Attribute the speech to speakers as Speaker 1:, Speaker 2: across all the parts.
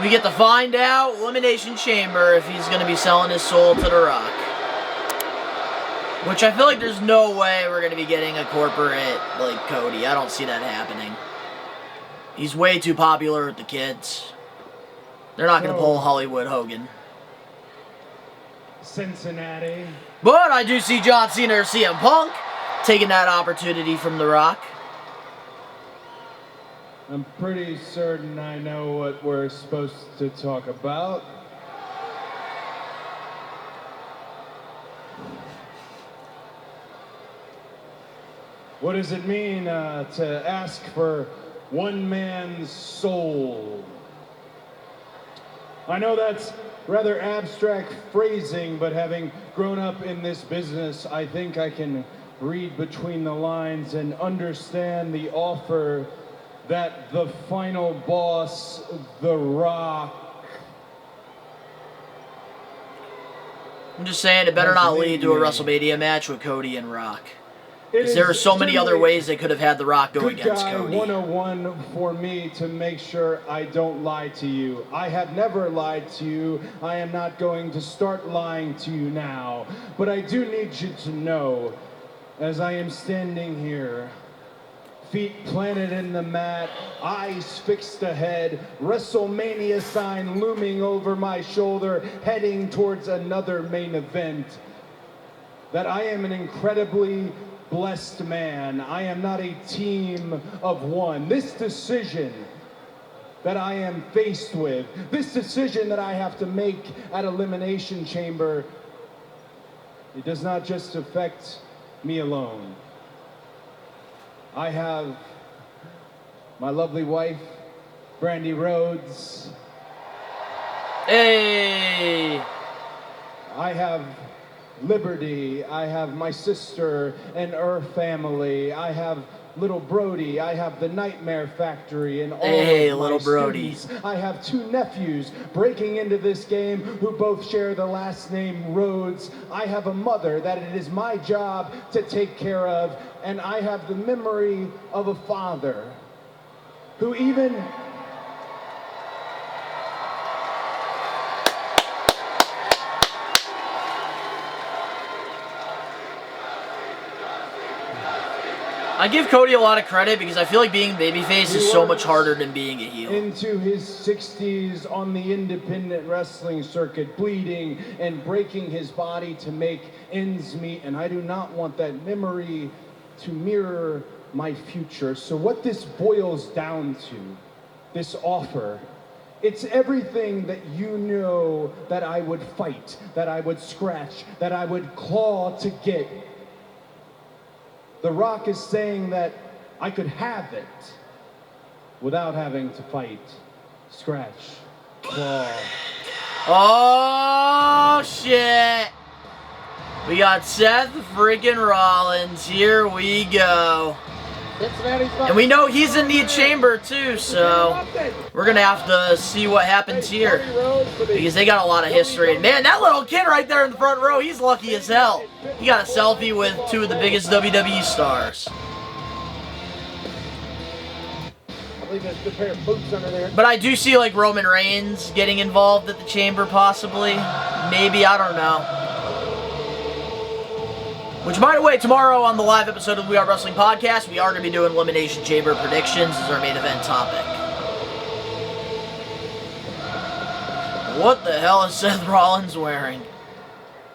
Speaker 1: We get to find out, Elimination Chamber, if he's going to be selling his soul to The Rock. Which I feel like there's no way we're going to be getting a corporate like Cody. I don't see that happening. He's way too popular with the kids. They're not going to pull Hollywood Hogan.
Speaker 2: Cincinnati.
Speaker 1: But I do see John Cena or CM Punk taking that opportunity from The Rock.
Speaker 2: I'm pretty certain I know what we're supposed to talk about. What does it mean to ask for one man's soul? I know that's rather abstract phrasing, but having grown up in this business, I think I can read between the lines and understand the offer that the final boss, The Rock...
Speaker 1: I'm just saying, it better not lead to a WrestleMania match with Cody and Rock. Because there are so many other ways they could have had The Rock go against Cody.
Speaker 2: 101 for me to make sure I don't lie to you. I have never lied to you. I am not going to start lying to you now. But I do need you to know, as I am standing here, feet planted in the mat, eyes fixed ahead, WrestleMania sign looming over my shoulder, heading towards another main event, that I am an incredibly blessed man. I am not a team of one. This decision that I am faced with, this decision that I have to make at Elimination Chamber, it does not just affect me alone. I have my lovely wife, Cody Rhodes.
Speaker 1: Hey!
Speaker 2: I have Liberty. I have my sister and her family. I have little Brody. I have the Nightmare Factory and all of my
Speaker 1: little Brody.
Speaker 2: students. I have two nephews breaking into this game who both share the last name Rhodes. I have a mother that it is my job to take care of, and I have the memory of a father who even...
Speaker 1: I give Cody a lot of credit because I feel like being babyface is so much harder than being a heel.
Speaker 2: Into his 60s on the independent wrestling circuit, bleeding and breaking his body to make ends meet, and I do not want that memory to mirror my future. So what this boils down to, this offer, it's everything that you know that I would fight, that I would scratch, that I would claw to get. The Rock is saying that I could have it without having to fight, scratch, claw.
Speaker 1: Oh, shit. We got Seth freaking Rollins. Here we go. And we know he's in the chamber too, so we're going to have to see what happens here. Because they got a lot of history. And man, that little kid right there in the front row, he's lucky as hell. He got a selfie with two of the biggest WWE stars. But I do see like Roman Reigns getting involved at the chamber possibly. Maybe, I don't know. Which, by the way, tomorrow on the live episode of the We Are Wrestling podcast, we are going to be doing Elimination Chamber predictions as our main event topic. What the hell is Seth Rollins wearing?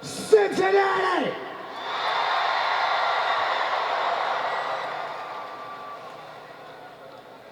Speaker 2: Cincinnati!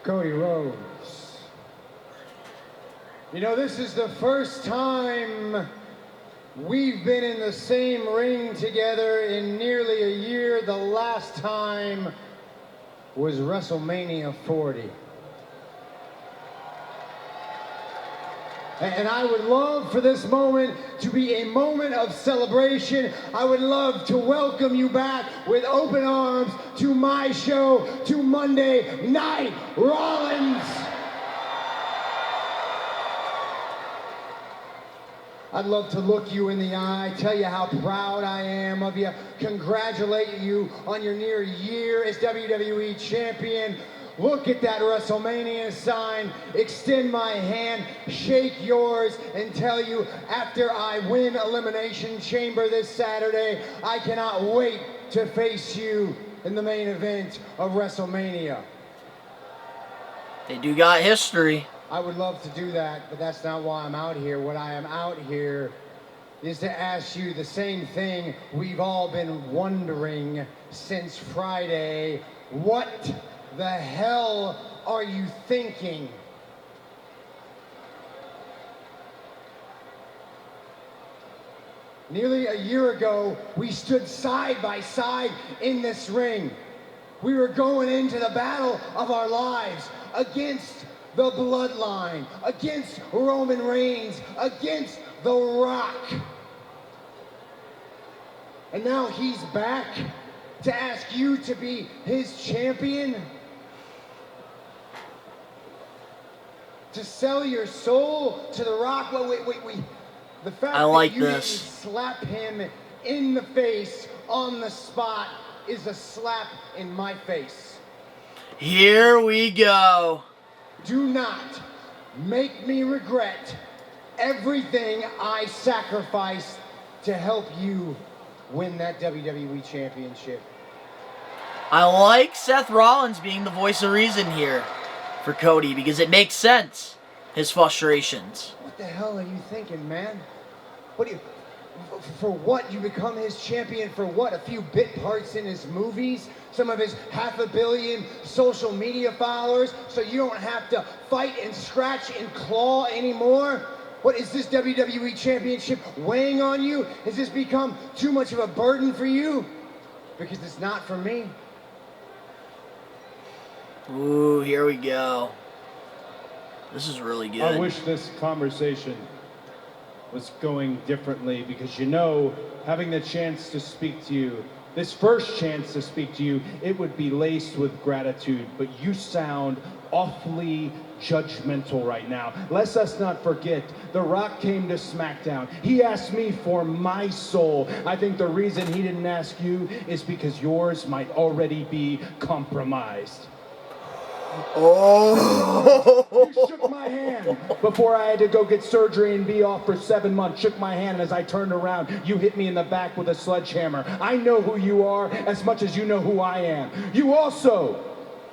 Speaker 2: Cody Rhodes. You know, this is the first time we've been in the same ring together in nearly a year. The last time was WrestleMania 40. And I would love for this moment to be a moment of celebration. I would love to welcome you back with open arms to my show, to Monday Night Rollins. I'd love to look you in the eye, tell you how proud I am of you, congratulate you on your near year as WWE Champion.
Speaker 3: look at that WrestleMania sign, extend my hand, shake yours, and tell you after I win Elimination Chamber this Saturday, I cannot wait to face you in the main event of WrestleMania.
Speaker 1: They do got history.
Speaker 3: I would love to do that, but that's not why I'm out here. What I am out here is to ask you the same thing we've all been wondering since Friday. What the hell are you thinking? Nearly a year ago, we stood side by side in this ring. We were going into the battle of our lives against the Bloodline, against Roman Reigns, against The Rock. And now he's back to ask you to be his champion? To sell your soul to The Rock? Well, the fact that you didn't slap him in the face on the spot is a slap in my face.
Speaker 1: Here we go.
Speaker 3: Do not make me regret everything I sacrificed to help you win that WWE Championship.
Speaker 1: I like Seth Rollins being the voice of reason here for Cody because it makes sense, his frustrations.
Speaker 3: What the hell are you thinking, man? What do you... For what? You become his champion for what? A few bit parts in his movies? Some of his 500 million social media followers? So you don't have to fight and scratch and claw anymore? What, is this WWE Championship weighing on you? Has this become too much of a burden for you? Because it's not for me.
Speaker 1: Ooh, here we go. This is really good.
Speaker 2: I wish this conversation was going differently because, you know, having the chance to speak to you, this first chance to speak to you, it would be laced with gratitude, but you sound awfully judgmental right now. Let us not forget, The Rock came to SmackDown. He asked me for my soul. I think the reason he didn't ask you is because yours might already be compromised.
Speaker 1: Oh!
Speaker 2: You shook my hand before I had to go get surgery and be off for 7 months. Shook my hand, and as I turned around, you hit me in the back with a sledgehammer. I know who you are as much as you know who I am. You also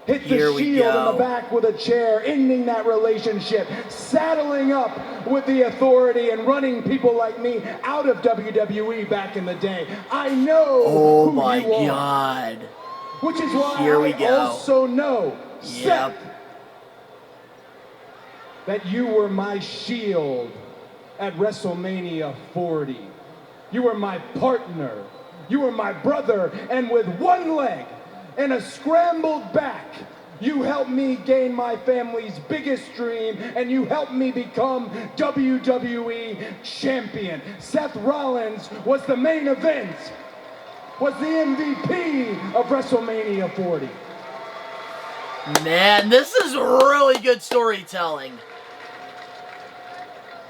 Speaker 2: hit the shield in the back with a chair, ending that relationship, saddling up with the Authority and running people like me out of WWE back in the day. I know who you are.
Speaker 1: God.
Speaker 2: Which is why I also know, Seth, that you were my shield at WrestleMania 40. You were my partner. You were my brother. And with one leg and a scrambled back, you helped me gain my family's biggest dream, and you helped me become WWE champion. Seth Rollins was the main event, was the MVP of WrestleMania 40.
Speaker 1: Man, this is really good storytelling.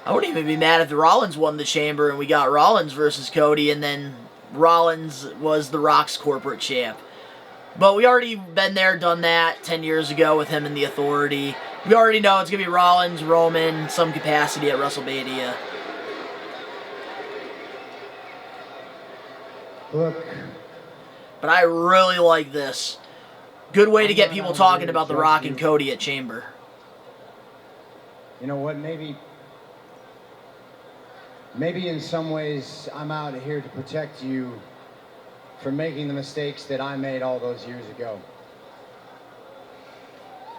Speaker 1: I wouldn't even be mad if Rollins won the Chamber and we got Rollins versus Cody, and then Rollins was The Rock's corporate champ. But we already been there, done that 10 years ago with him and the Authority. We already know it's going to be Rollins, Roman, some capacity at WrestleMania.
Speaker 3: Look.
Speaker 1: But I really like this. Good way to get people talking about The Rock and Cody at Chamber.
Speaker 3: You know what, maybe in some ways I'm out here to protect you from making the mistakes that I made all those years ago.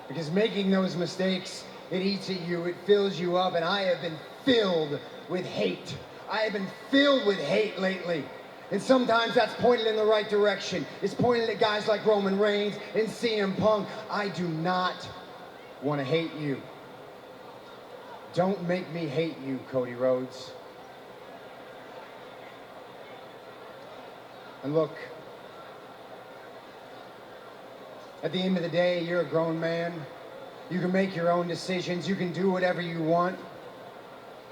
Speaker 3: Because making those mistakes, it eats at you, it fills you up, and I have been filled with hate. I have been filled with hate lately. And sometimes that's pointed in the right direction. It's pointed at guys like Roman Reigns and CM Punk. I do not want to hate you. Don't make me hate you, Cody Rhodes. And look, at the end of the day, you're a grown man. You can make your own decisions. You can do whatever you want.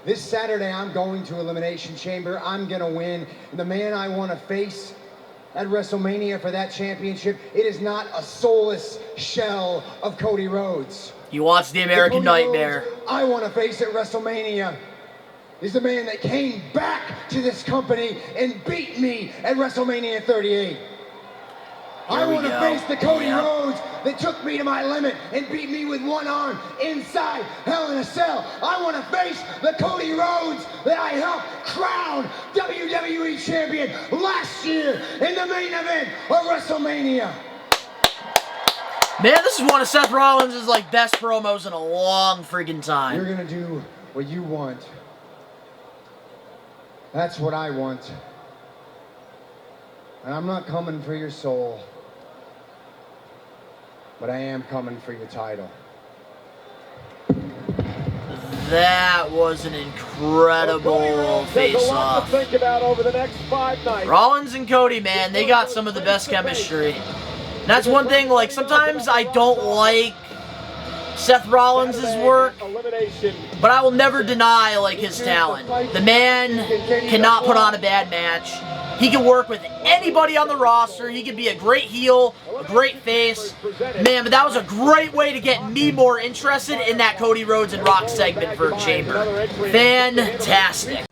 Speaker 3: This Saturday, I'm going to Elimination Chamber. I'm going to win. And the man I want to face at WrestleMania for that championship. It is not a soulless shell of Cody Rhodes.
Speaker 1: You watch the American Nightmare.
Speaker 3: Rhodes I want to face at WrestleMania is the man that came back to this company and beat me at WrestleMania 38. I want to face the Cody Rhodes that took me to my limit and beat me with one arm inside Hell in a Cell. I want to face the Cody Rhodes that I helped crown WWE Champion last year in the main event of WrestleMania.
Speaker 1: Man, this is one of Seth Rollins' like best promos in a long freaking time.
Speaker 3: You're gonna do what you want. That's what I want. And I'm not coming for your soul, but I am coming for your title.
Speaker 1: That was an incredible face-off.
Speaker 4: Think about over the next 5 nights.
Speaker 1: Rollins and Cody, man, they got some of the best chemistry. And that's one thing, like, sometimes I don't like Seth Rollins' work, but I will never deny, like, his talent. The man cannot put on a bad match. He can work with anybody on the roster. He can be a great heel, a great face. Man, but that was a great way to get me more interested in that Cody Rhodes and Rock segment for Chamber. Fantastic.